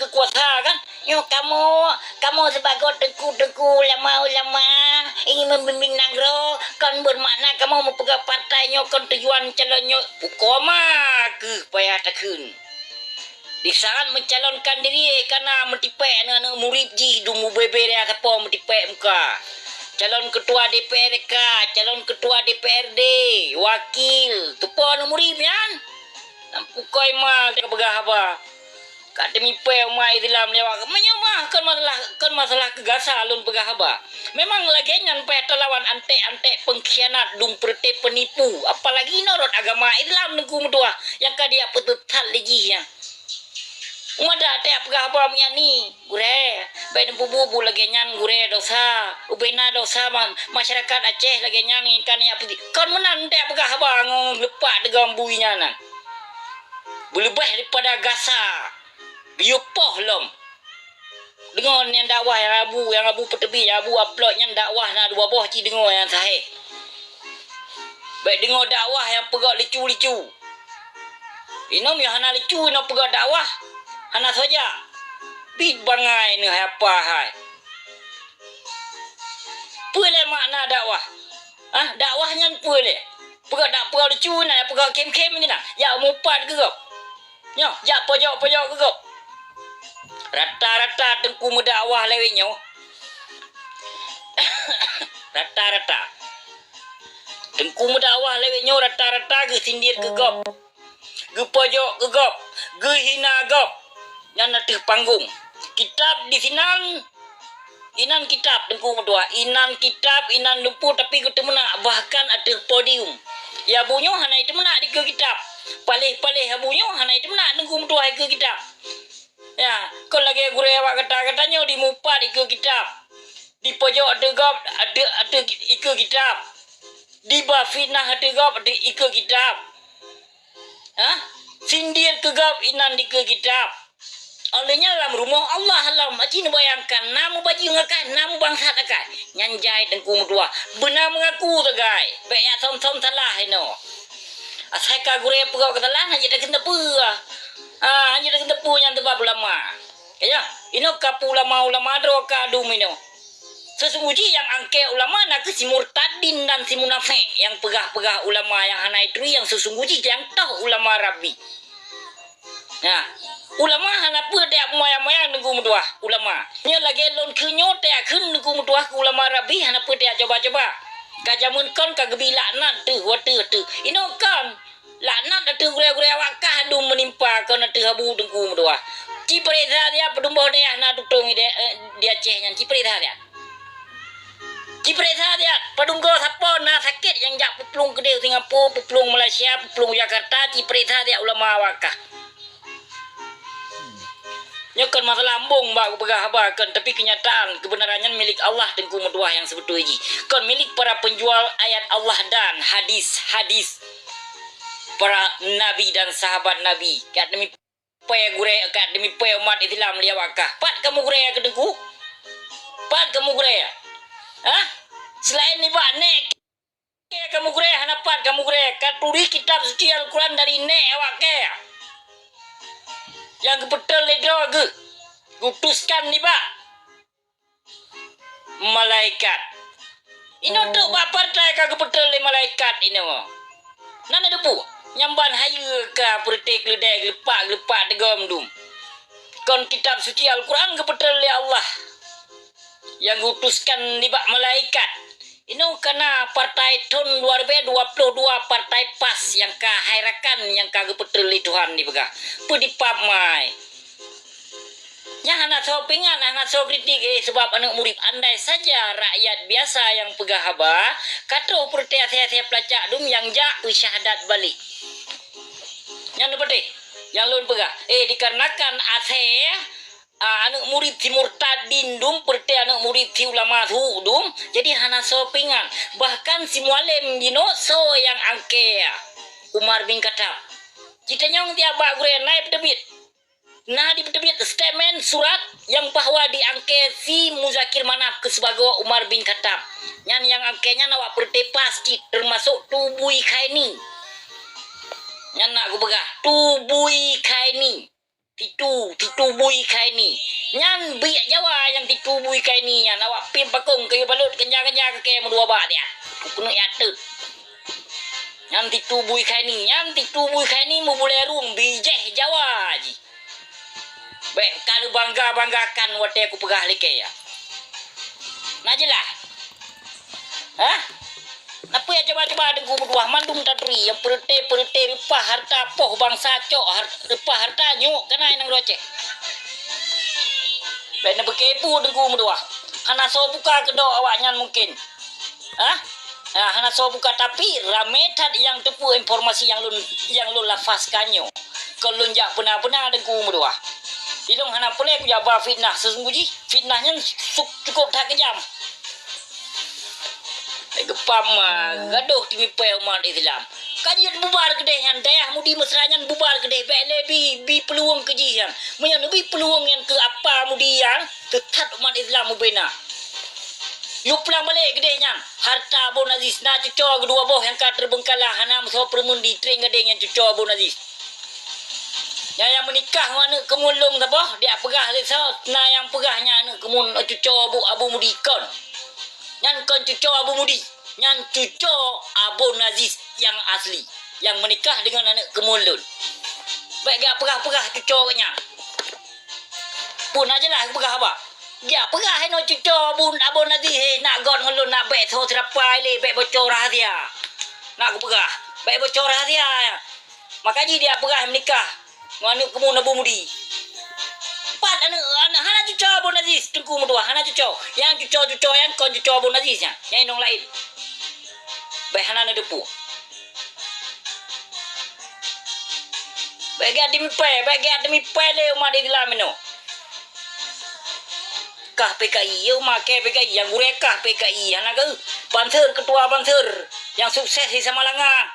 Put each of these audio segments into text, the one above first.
kekuasaan kan. Yo kamu sebagai tengku ulama ingin membimbing negara kan bermakna kamu mempegang partainya kan tujuan calonnya pukoma ke payah takun. Di saat mencalonkan diri karena mentipek anak murid ji dumu beber ya siapa mentipek muka. Calon ketua DPRK, calon ketua DPRD, wakil, tupo anu murid yan. Pukoi mah tak begah apa. Kat demi pe mai dalam lewat menyamah kan masalah kegasa alun begah apa. Memang lagi nyan pe lawan antek pengkhianat dum perte penipu. Apalagi norot agama Islam nengku medua yang kadia petutat lagi yang. Umada tak pegah apa punya ni gure baik bubu lagi nyan gure dosa ubena dosa masyarakat Aceh lagi nyan kan ya kan menan tak pegah apa lepak dengan buinya nan berlebih daripada gasa biopoh lom dengan yang dakwah yang abu petebi abu upload yang dakwah na dua boh ci dengar yang sahih baik dengar dakwah yang pegak licu inom yang hana licu ino pegak dakwah hana saja bid bangai ni apa hai pule makna dakwah dakwahnya pule pegak dak pegak lucu nak pegak kem ni nak ya mupat ke kau nyo ya pojok ke kau rata-rata tengku mendakwah lewinyo rata-rata tengku mendakwah lewinyo rata-rata ke sindir ke kau ke pojok ke kau ke hina kau yang natih panggung kitab di sinan inan kitab tengku medua inan kitab inan lumpu tapi kita menak bahkan ada podium ya bunyo hana itu menak di ke kitab palih bunyo hana itu menak tengku medua ke kitab ya kau lagi gure awak kata-katanya di mupat di ke kitab di pojok ada gap ada ke kitab di bafitnah ada gap ada ke kitab sindir ke gap inan di ke kitab. Olehnya dalam rumah Allah alam macam bayangkan namu baju ngakai namu bangsa takai nyanjai tengku medua benar mengaku tagai banyak som salah ino asai ka gure pegau katalah hanya dak kena pu hanya dak kena pu yang tebab ulama ya ino kapu ulama dro ka dum ino sesungguhnya yang angke ulama nak si murtadin dan si munafik yang pegah ulama yang hana itu yang sesungguhnya yang tahu ulama rabi nah ulama hana pun tak moyang nunggu medua ulama nya lagi lon kunyo tak kun nunggu medua ulama rabi hana pun tak coba kajamun kon kagebi laknat tu watu ino kan laknat tu gure awakah dum menimpa kon tu habu nunggu medua cipresa dia pedumboh dia na tutung dia Aceh nya cipresa dia padunggo siapa na sakit yang jak peplung kedai Singapura peplung Malaysia peplung Jakarta cipresa dia ulama awakah nyokan masalah ambung bak pegah kan tapi kenyataan kebenarannya milik Allah tengku medua yang sebetulnya kan milik para penjual ayat Allah dan hadis para nabi dan sahabat nabi kat demi paya gure kat demi paya umat Islam dia wakah pat kamu gure ke tengku pat kamu gure selain ni bak nek kamu gure hana pat kamu gure kat tulis kitab suci Al-Quran dari nek awak ke yang betul ledro ke utuskan ni pak malaikat ini untuk bapa partai kagak betul le malaikat ini mo nana depu nyamban hayu ka pertek ledai lepak degom dum kon kitab suci Al-Quran ke betul le Allah yang utuskan ni pak malaikat ini karena partai tahun 2022 partai PAS yang kahirakan yang kagak betul le Tuhan ni begah pedipap mai yang anak sopingan, anak so kritik sebab anak murid andai saja rakyat biasa yang pegah haba kata pertia saya pelacak dum yang jak syahadat balik yang dapat yang lun pegah dikarenakan anak murid timur tadin dum pertia anak murid ti ulama tu dum jadi anak sopingan bahkan si mualim dino so yang angke Umar bin Khattab kita nyong tiap bak gure naik debit nah di statement surat yang bahwa diangke si Muzakir Manaf ke sebagai Umar bin Khattab yang angkenya nawak perte pasti termasuk tubui kaini yang nak aku pegah tubui kaini titu bui kai ni nyan biak Jawa yang titu bui kai ni nyan awak pim pakung kayu balut kenya-kenya ke dua bat ya kena yatut nyan titu bui kai ni mu boleh rung bijeh Jawa ji baik kalau banggakan wate aku pegah leke ya nah jelah hah apa ya coba-coba dengan berdua mandum tadri yang perete ripah harta poh bangsa cok ripah harta nyuk kena nang roce. Bena berkepu dengan berdua. Hana so buka kedok awaknya mungkin. Hah? Nah, hana so buka tapi rametat yang tepu informasi yang lu lafazkannya. Kalau jak benar-benar dengan berdua. Ilung hana boleh ku jawab fitnah sesungguhnya fitnahnya cukup tak kejam. Gepam gaduh timi pe umat Islam. Kanyen bubar kedeh yang dayah mudi mesranyan bubar kedeh bele bi peluang kejian. Menyan bi peluang yang ke apa mudi yang tetap umat Islam mubena. Yu pulang balik kedeh yang harta Abun Aziz na cuco kedua boh yang ka terbengkalah hanam so permundi tring kedeh yang cuco Abun Aziz. Yang menikah mana kemulung ta boh dia pegah le so na yang pegahnya anak kemun cuco Abu Mudi kon. Yang kon cuco Abu Mudi, yang cuco Abun Aziz yang asli, yang menikah dengan anak kemulun. Baik gak pegah-pegah cuco kanya. Pun aja lah pegah apa? Ya pegah no cuco Abun Aziz nak gon ngelun nak baik so terapai le baik bocor rahasia. Nak aku pegah, baik bocor rahasia. Makanya dia pegah menikah dengan anak kemun Abu Mudi. Anak hana cuco Abun Aziz tengku medua hana cuco yang cuco yang kon cuco Abun Aziznya yang indong lain baik hana depu baik demi pe le umat Islam ino kah PKI yo make PKI yang gurekah PKI hana ke banser ketua banser yang sukses di Samalanga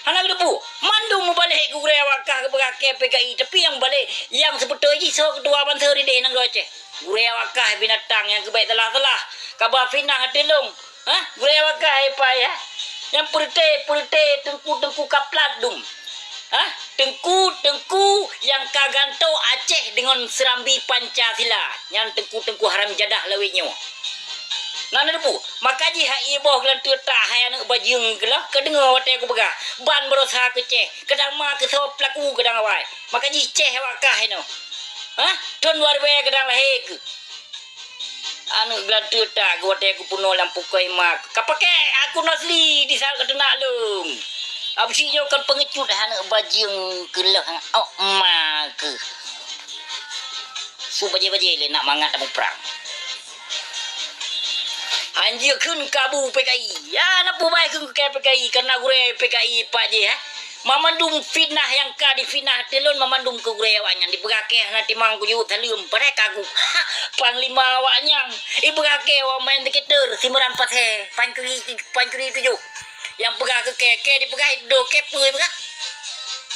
hana depu mandung mu balik gure awakah ke PKI tapi yang balik yang sebetulnya so kedua banser ide nang roce gure awakah binatang yang kebaik telah kabar finah delong hah gure awakah apa ya yang perite tengku kaplat dum hah tengku yang kaganto Aceh dengan serambi Pancasila yang tengku haram jadah lawinyo. Nana depu, makaji hai boh kelan terta hai anak bajing kelah kedengar wate aku pegah. Ban berusaha keceh, kedang ma ke so pelaku kedang awai. Makaji ceh wakah ino. Hah? Ton warwe kedang lahe ke. Anu kelan terta aku wate aku puno lampu koi mak. Kapake aku nasli di sal kedenak lung. Absi yo kan pengecut anak bajing kelah oh mak ke. Su baje-baje le nak mangat tamu perang. Anjir kun kabu PKI. Ya napa baik kun ke PKI karena gure PKI pak je ha. Mamandum fitnah yang ka di fitnah telon mamandum ke gure awaknya dibegake nanti mang ku yut talum pada kagu. Panglima awaknya ibegake wa main deketer simeran pase pancuri tujuh. Yang pegah ke keke dipegai do ke pui pegah.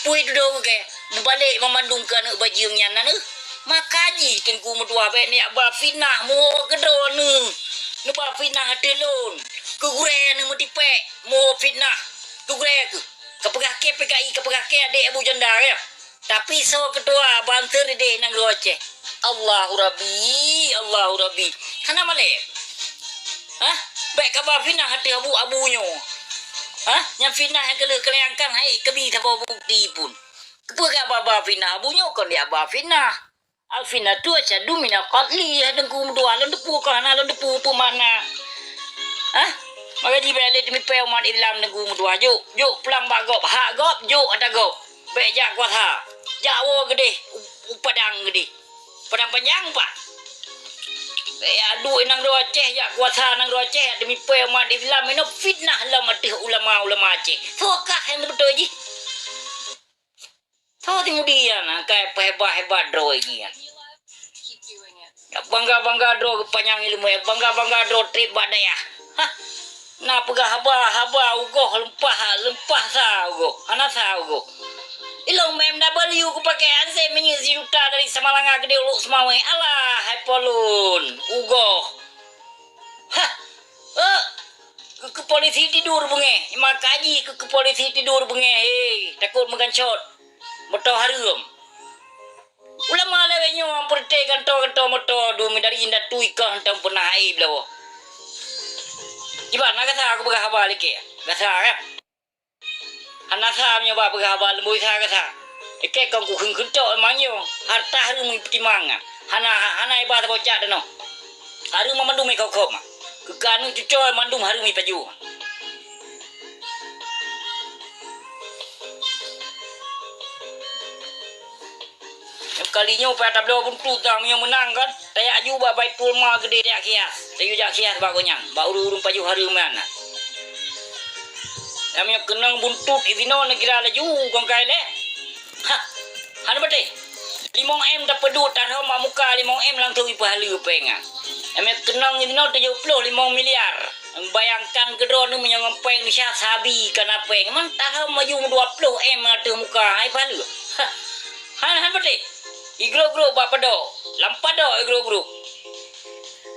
Pui do ke balik mamandum ke anak bajingnya nanu. Makaji tengku medua be ni ba fitnah mu kedon nu. Nuba fitnah telon. Kugure ni mutipe mo fitnah. Kugure ke. Kepegah ke PKI kepegah ke adik Abu Janda ya. Tapi so ketua banser deh nang roce. Allahu Rabbi. Kana male. Hah? Baik kabar fitnah hati abu-abunya. Hah? Yang fitnah yang kelengkan hai kebi tanpa bukti pun. Kepegah baba fitnah abunya kon dia baba fitnah. Alfina tu aja dumina qatli dengku dua lo depu kana lo depu pemana. Hah? Maka di balik demi pe umat Islam dengku dua juk pulang bagop hak gop juk ada gop. Baik jak kuasa. Jawa gede padang gede. Padang panjang pak. Ya duit nang Aceh jak kuasa nang Aceh demi pe umat Islam ino fitnah lah mati ulama Aceh. Sokah yang betul ji. So kemudian kayak hebat draw ini kan. Bangga draw kepanjang ilmu ya. Bangga draw trip badaya. Hah. Nah pegah haba ugoh lempah sa ugoh. Anak sa ugoh. Ilong BMW ku pakai anse menyisi juta dari Samalanga gede uluk semawe. Alah hai polun ugoh. Hah. Ke polisi tidur bunge. Makaji ke polisi tidur bunge. Hei takut mengancot. Betul harum. Ulama lewenyo amperte kanto moto du mi dari inda tuika hantam pernah ai blawo. Gimana kata aku berhabal ke? Kata kan? Anak saya nyoba berhabal mui saya kata. Ike kau kuhung kunto manyo harta haru mi pitimanga. Hana ibadah bocah deno. Haru mamandum kau koma. Kekanu cuco mandum haru mi paju. Kalinya upaya tablo buntu tang yang menang kan. Taya juga baitul mal gede dia kias. Tayu jak kias bagonya. Ba urung paju haru mana. Kami kenang buntut izino negara laju kong kaile. Ha. Hana bete. 5M dapat duit tarah mak muka 5M lang tu ipahalu penga. Kami kenang izino 75 miliar. Bayangkan kedua ni menyangempeng ni syah sabi kana peng. Man tarah maju 20M atu muka ai pahalu. Ha. Hana bete. Igro-gro bapa do. Lampa do igro-gro.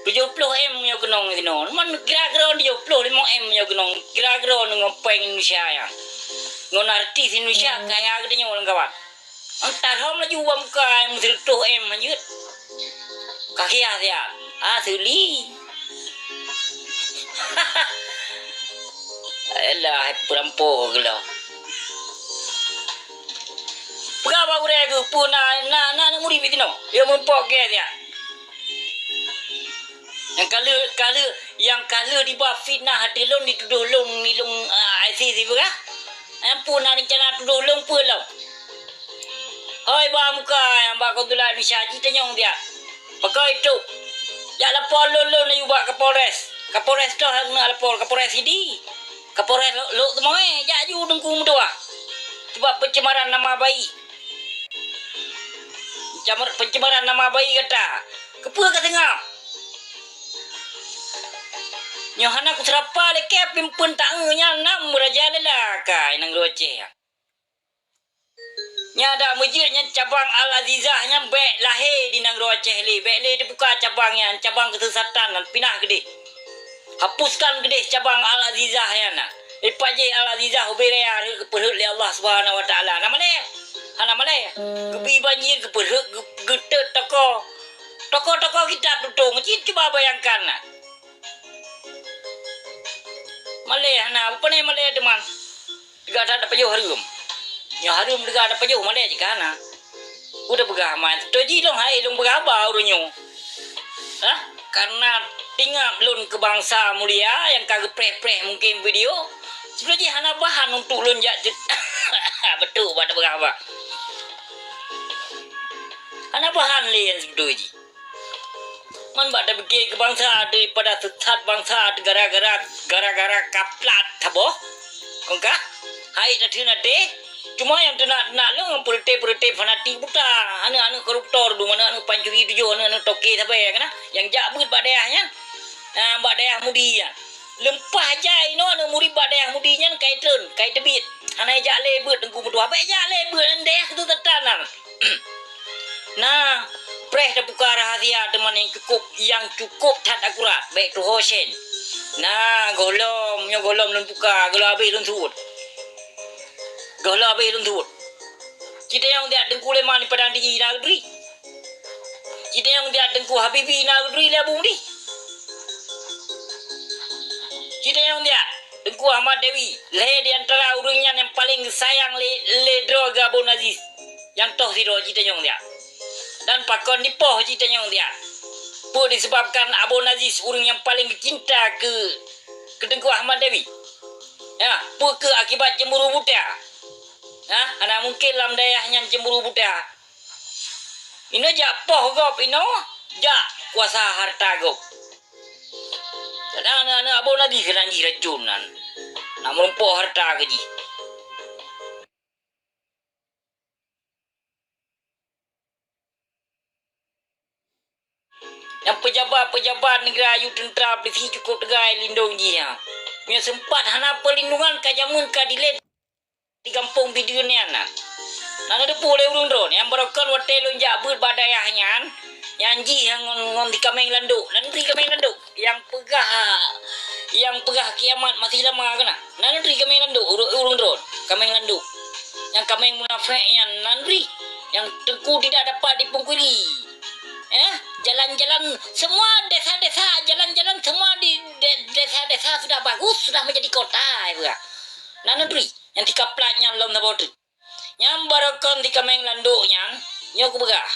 70M yo kenong izino. Man kira-kira 75M yo kenong. Kira-kira ngempeng Indonesia ya. Ngon artis Indonesia kaya gede nyo lang kawan. Antar hom laju wa muka yang mesti M anjut. Kaki ya. Asli. Elah perampo gelo. Pegawai uregu puna na muri bitino. Yo mempok ke dia. Yang kalau di bawah fitnah dilon dituduh long nilung ICC buka. Ampun nak rencana tuduh long pulau. Hoi ba muka yang ba kau tulak ni syah cita nyong dia. Pakai itu. Ya lapor lo na yuba ke Polres. Kapolres dah nak lapor Kapolres ini. Kapolres lo semua ya ju dengku mudua. Sebab pencemaran nama baik. Pencemaran nama baik kata. Kepa kat tengah. Nyohana ku serapa leke pimpun tak ngenya nam raja lela kai nang roce. Nya ada masjidnya cabang Al Azizah nya bek lahir di nang roce li. Bek li dibuka cabangnya, cabang kesesatan dan pindah gede. Hapuskan gede cabang Al Azizah ya na. Ipaje Al Azizah uberea keperhut li Allah Subhanahu wa taala. Nama le. Hana male. Gebi banjir keperhut gede toko. Toko-toko kita tutung. Cuba bayangkan nah. Malay hana apa ni Malay teman? Juga ada pajuh harum. Yang harum juga ada pajuh Malay jika hana. Udah begaman. Toji dong hai dong begaba urunyo. Hah? Karena tinggal lun ke bangsa mulia yang kagak preh-preh mungkin video. Sebenarnya hana bahan untuk lun jak. Betul pada begaba. Hana bahan lian sebetulnya. Man bada bagi kebangsa daripada sesat bangsa gara-gara kaplat tabo kongka hai nate cuma yang nak lo perete fanatik buta anu koruptor du mana anu pancuri tuju anu toke sabe ya kana yang jabut badayahnya badayah mudi ya lempah aja ino anu muri badayah mudinya kai tebit ana jak lebet engku mutua be jak lebet ndeh tu tetanan. Nah, preh dah buka rahasia teman yang cukup tak akurat baik tu Hoshen. Nah, golom lun buka, golom habis lun turut. Kita yang dia dengku lemah ni padang di negeri. Kita yang dia dengku Habibi negeri lah budi. Kita yang dia dengku Ahmad Dewi, leh di antara urungnya yang paling sayang le droga Abu Aziz. Yang toh siro kita yang dia. Dan pakon di poh citanya dia. Pun disebabkan Abu Aziz orang yang paling cinta ke Tengku Ahmad Dewi. Ya, pun ke akibat cemburu buta. Ana mungkin dalam dayahnya cemburu buta. Ino jak poh gop ino, jak kuasa harta gop. Dan ana Abu Aziz kena racunan. Nak merempoh harta keji. Yang pejabat negara ayu tentera polisi cukup tegai lindung dia. Punya sempat hana perlindungan kajamun kadilet di kampung video ni anak. Nana depu le urung drone yang berokon hotel unjak but badayahnya. Yang ji yang ngon di kameng landuk. Nanti kameng landuk yang pegah kiamat masih lama kena. Nanti kameng landuk urung drone kameng landuk. Yang kameng munafiknya nanti yang Tengku tidak dapat dipungkiri. Jalan-jalan semua desa-desa, jalan-jalan semua di desa-desa sudah bagus, sudah menjadi kota ya. Nah negeri yang tikaplatnya lom na botu. Yang barakon di kameng landuknya, nyok begah.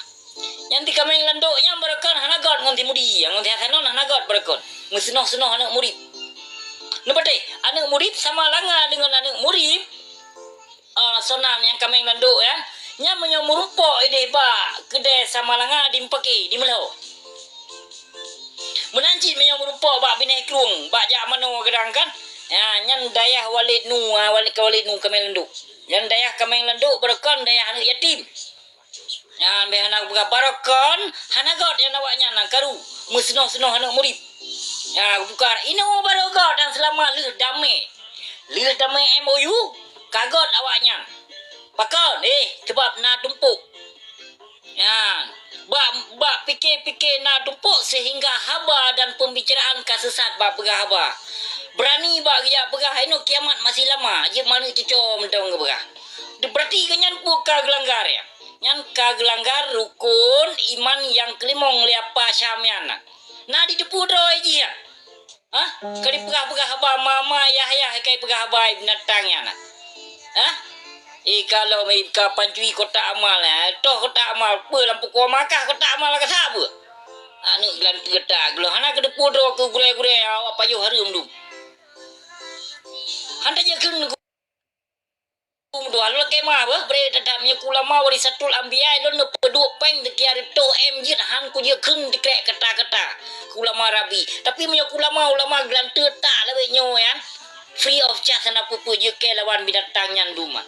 Yang di kameng landuknya barakon hanagot nganti mudi, yang nganti hasanon hanagot barakon. Musinoh-sunoh anak murid. Nebate, anak murid sama langa dengan anak murid. Sonan yang kameng landuk ya. Nya menyomurupok ide ba kedai sama langa dimpaki di melau. Menancit menyomurupok ba bineh krung, ba jak mano gedang kan. Ya, nyan dayah walid nu, walid nu kameng landuk. Yang dayah kameng landuk berekon dayah anak yatim. Ya, be anak buka barakon, hanagot yang awaknya nak karu, musnoh-snoh anak murid. Ya, bukar ino barogot dan selama leuh damai. Leuh damai MOU, kagot awaknya. Pakon sebab nak tumpuk. Ya, bak fikir-fikir nak tumpuk sehingga haba dan pembicaraan kasesat bak pegah haba. Berani bak ya pegah ino kiamat masih lama. Je mana cucuk mentong ke pegah. Berarti kenyan buka gelanggar ya. Nyan ka gelanggar rukun iman yang kelimong liapa syamiana. Nah di depu droi ji ya. Kali pegah-pegah haba mama yah kai pegah haba binatangnya nak. Kalau mereka pancui kotak amal toh kotak amal apa lampu kau makah kotak amal ke apa? Anu gelan ketak gelo hana ke depu do ke gure-gure awak payu harum du. Handa je kun ku do alu ke ma ba bre tatamnya kulama warisatul anbiya don ne pedu peng de kiar to jit han ku je kun dikrek kata-kata kulama rabi. Tapi punya ulama gelan tetak lewe nyo ya. Free of charge sana pupu je ke lawan binatang nyan duma.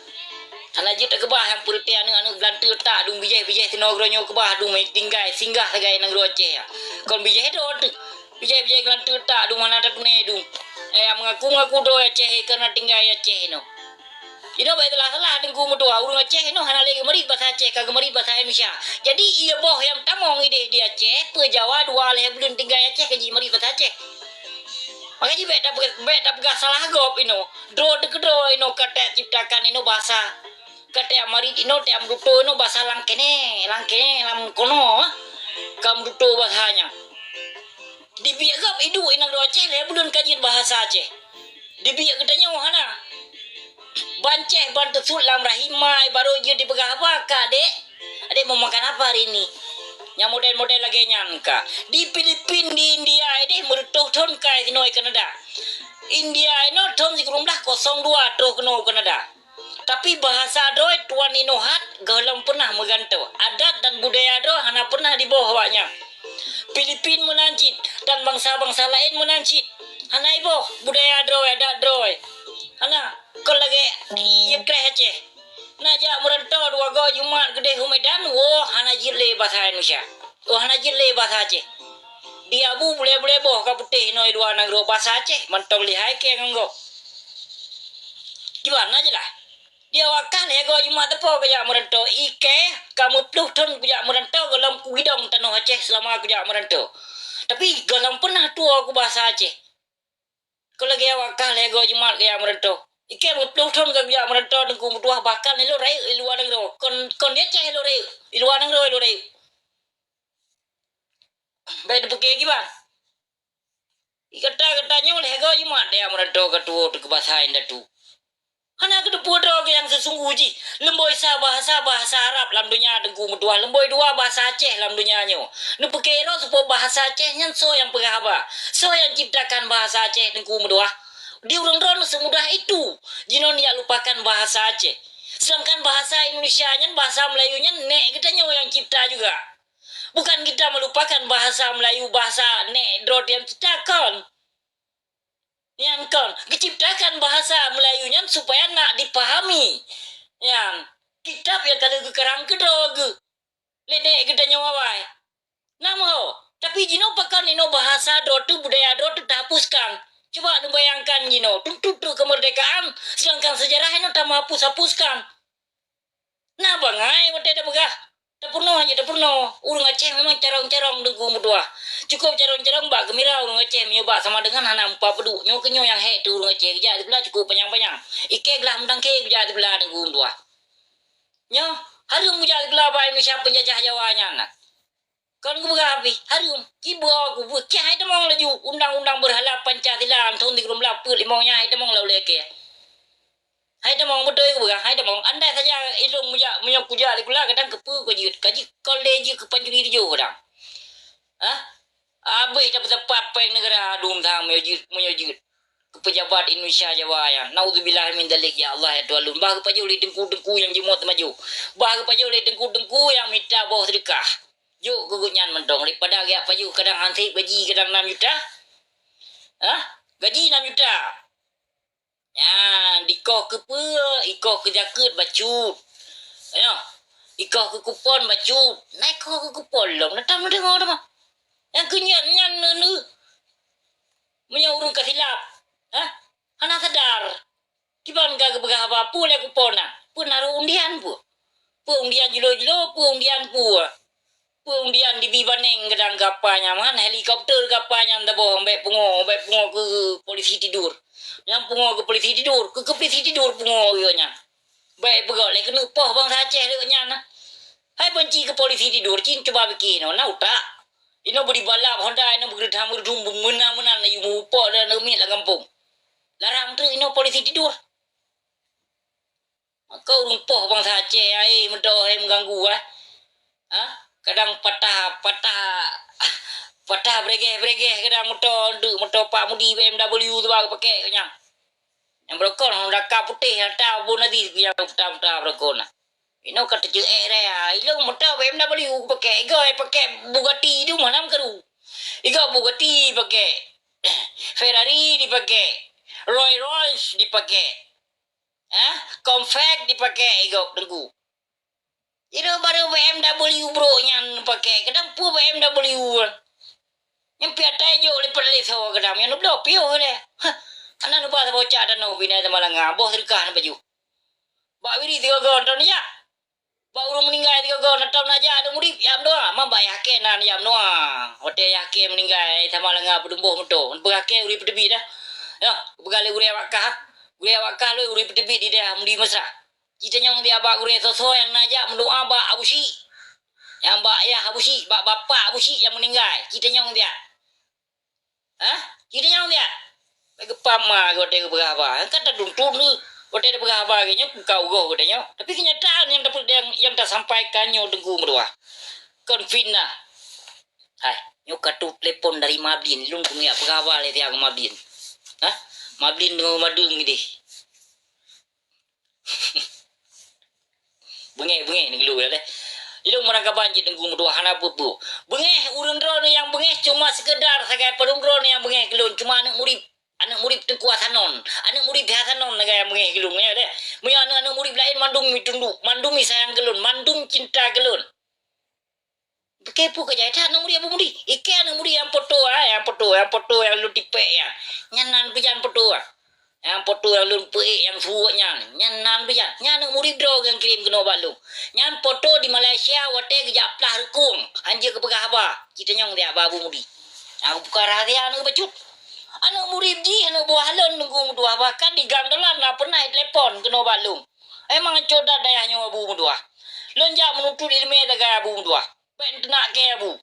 Ana je tak kebah yang purti anu glantu tak dung bijeh tinogronyo kebah dung mai tinggai singgah tagai nang Aceh ya. Kon bijeh do bijeh glantu tak dung mana tak ne dung. Mengaku do Aceh karena tinggai Aceh no. Ino bae telah salah dengku medua urang Aceh no hana lagi meri bahasa Aceh kagak meri bahasa Indonesia. Jadi ia boh yang tamong ide di Aceh pe Jawa dua leh belum tinggai Aceh kaji meri bahasa Aceh. Makanya beda pegah salah gop ino. Do ino kata ciptakan ino bahasa kata amari ino te amruto ino bahasa langkene lam kono kam ruto bahasanya dibiak gap idu inang do Aceh le belum kajian bahasa Aceh dibiak katanya hana banceh bantu sulam rahimai baru je dipegah apa kak adek mau makan apa hari ini yang model-model lagi nyangka di Filipina di India ini merutuh ton kai sinoi Kanada India ino ton sikurumlah 02 tuh keno Kanada. Tapi bahasa doy tuan inohat galam pernah meganto. Adat dan budaya do hana pernah di bawahnya. Filipin menancit dan bangsa-bangsa lain menancit. Hana ibo budaya doy adat doy. Hana kol lagi ye kreh Aceh. Naja merantau dua go Jumat gede Humedan hana jile bahasa Indonesia. Hana jile bahasa Aceh. Dia bu boleh boh ka putih noi dua nagro bahasa Aceh mantong lihai ke nggo. Gimana aja lah. Dia wakal ya go Jumat tepo ke jak merantau ike kamu pluh ton ke jak merantau galam kuidong tanah Aceh selama aku jak merantau. Tapi galam pernah tua aku bahasa Aceh. Kalau lagi wakal ya go Jumat ke jak merantau. Ike pluh ton ke jak merantau dengku mutuah bakal ni lo rai luar negro. Kon dia Aceh lo rai luar negro lo rai. Baik pakai gimana? Kata-katanya oleh go Jumat dia merantau ketua ke bahasa Indatu. Hana ke depu do yang sesungguh ji lemboi sa bahasa Arab lam dunia dengku medua lemboi dua bahasa Aceh lam dunia nyo nu pekero supaya bahasa Aceh nyan so yang pegahaba so yang ciptakan bahasa Aceh dengku medua di urang-urang semudah itu jinon ya lupakan bahasa Aceh sedangkan bahasa Indonesia nyan bahasa Melayu nyan nek kita nyo yang cipta juga bukan kita melupakan bahasa Melayu bahasa nek drot yang ciptakan yang kon diciptakan bahasa Melayunya supaya nak dipahami yang kitab yang kalau kekerang kedog ledek kita nyawai namo tapi jino pakan ino bahasa dotu budaya dotu hapuskan coba bayangkan jino tutu kemerdekaan sedangkan sejarah ino tak hapuskan nah bangai wate dah begah tak pernah urang Aceh memang carong-carong dengku medua cukup carong-carong bak gembira urang Aceh menyoba sama dengan hana empat peduk nyo kenyo yang hek tu urang Aceh kejak di belah cukup panjang-panjang ike gelah mendang ke kejak di belah dengku medua nyo Harum mujal gelaba Indonesia penjajah Jawanya nak. Kan ku berapi, harum. Kibu aku buat kia hai temong laju undang-undang berhala Pancasila tahun 1945 nya hai temong lau leke. Hai temong betul ku berah, hai temong andai saja ilmu mujak kuja likula kadang kepu kajut, kaji koleji ke Panjuri Rijo kadang. Hah? Abis dapat papai negara dum thang menyujud ke pejabat Indonesia Jawa ya. Nauzubillah min dalik ya Allah ya Tuhan. Bah kepajuli dengku-dengku yang jemot maju. Bah kepajuli dengku-dengku yang minta bawah sedekah. Yuk gugunyan mendong daripada agak paju kadang hantik gaji kadang 6 juta. Hah? Gaji 6 juta. Ya, dikoh ke pe, ikoh ke jaket bacut. Ayo. Ikoh ke kupon bacut. Naik koh ke kupon lom. Natam dengar dah mah. Yang kenyan nu menyaurung kasilap. Hah? Anak sadar. Kiban ka keberah apa pu le kupon na. Pu naruh undian pu. Pu undian jilo-jilo, pu undian pu. Undian di Bibaneng kadang kapanya mana helikopter kapanya nda bohong baik pungo ke polisi tidur. Yang pungo ke polisi tidur, ke polisi tidur pungo nya. Baik pegak le kena poh bang Aceh le nya nah. Hai benci ke polisi tidur cin coba bikin na utak. Ino beri balap Honda ino beri hamur dumbung mena-mena na yumu pok dan umit la kampung. Larang tu ino polisi tidur. Kau rumpoh bang Aceh ai mendoh ai mengganggu ah. Hah? Kadang patah brege kadang motor Pak Mudi BMW tu baru pakai nya. Yang berokon Honda Ka putih atau bu nanti yang patah berokon. Ino kata je dah. Ilo motor BMW pakai pakai Bugatti tu mana keru. Iga Bugatti pakai. Ferrari dipakai. Rolls dipakai. Compact dipakai iga tengku. Itu baru BMW bro yang pakai. Kadang pu BMW. Yang piatai jo le perleso kadang yang nublo pio le. Anak nuba sa bocah dan no bina sama langa. Boh serikah na baju. Ba wiri 3 tahun tahun ya. Ba urung meninggal 3 tahun tahun aja ada murip yam doa. Mamba yakin nan yam doa. Hotel yakin meninggal sama langa pedumbuh meto. Berake urip tebi dah. Ya, begale ure wakah. Ure wakah lu urip tebi di dah mudi mesra. Kita nyong dia abak gure soso yang najak mendoa abak abusi. Yang abak ayah abusi, bak bapak abusi yang meninggal. Kita nyong dia. Hah? Kita nyong dia. Bagi pama gote berapa? Kata duntun lu. Gote berapa gini kau go gotenya. Tapi kenyataan yang dapat yang tersampaikan nyo dengku berdua. Konfina. Hai, nyo katu telepon dari Mablin. Lung kumia berapa le tiang Mablin. Hah? Mablin dengan madung ni. Bengeh ni gelu ya le. Ilung merangka banjir dengku dua hana pupu. Bengeh urun drone yang bengeh cuma sekedar sagai pedung drone yang bengeh gelun cuma anak murid tengku asanon. Anak murid hasanon naga yang bengeh gelun ya le. Muya anak murid lain mandum mitunduk, mandumi sayang gelun, mandum cinta gelun. Kepo kerja anak murid apa murid? Ike anak murid yang foto yang lu tipe ya. Nyanan pijan foto ah. Yang foto yang lumpuh yang suanya nyanan bija nyan murid drog yang kirim ke Nobalu nyan foto di Malaysia wate gejap lah rekung anjir ke pegahaba kita nyong dia babu mudi aku buka rahasia anu bacut anu murid ji anu buah halon nunggu dua bahkan di gang dalam na pernah telepon ke Nobalu emang coda dayahnya abu mudua lonjak menuntut ilmu daga abu mudua ben nak ke abu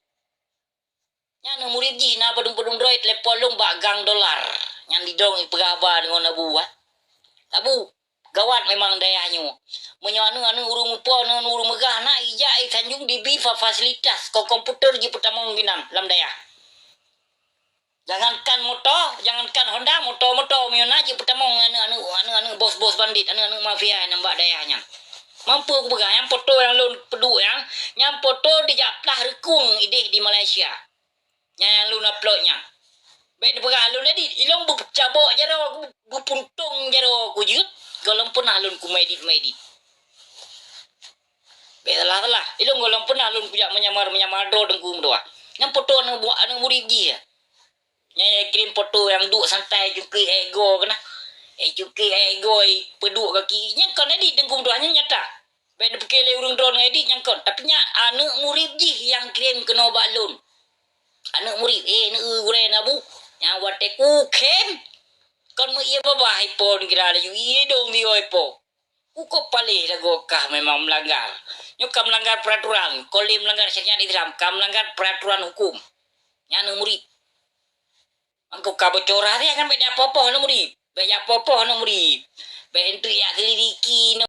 nyan murid ji na pedung-pedung droid telepon lung bak gang dolar yang didong pegahaba dengan abu abu gawat memang dayahnya menyanu anu urung po anu urung megah nak ija Tanjung di bifa fasilitas ko komputer ji pertama mungkinan lam dayah jangankan motor jangankan Honda motor miona ji pertama anu bos bandit anu mafia nambak dayahnya mampu aku pegang yang foto yang lu peduk yang foto dijaplah rekung ideh di Malaysia yang lu uploadnya baik dia pegang alun edit. Ilong cabok jaro puntung jaro aku jut. Golong pun alun ku medit. Baik lah. Ilong golong pun alun ku jak menyamar do dengku doa. Yang foto anu buat anu murid dia. Yang kirim foto yang duk santai cuki ego kena. Cuki ego peduk kaki. Yang kon edit dengku doa nyata. Baik dia pakai urung drone edit yang kon. Tapi nya anu murid dia yang kirim ke Nobalun. Anu murid nu ure nabu. Yang wate kuken kan mo iya babah ipon kira yu iya dong di oipo uko pali la gokah memang melanggar Nyo kam melanggar peraturan, kole melanggar syariat Islam, kam melanggar peraturan hukum. Nyana murid. Angkau kabocoran dia kan banyak popo no murid. Banyak popo no murid. Banyak ya selidiki no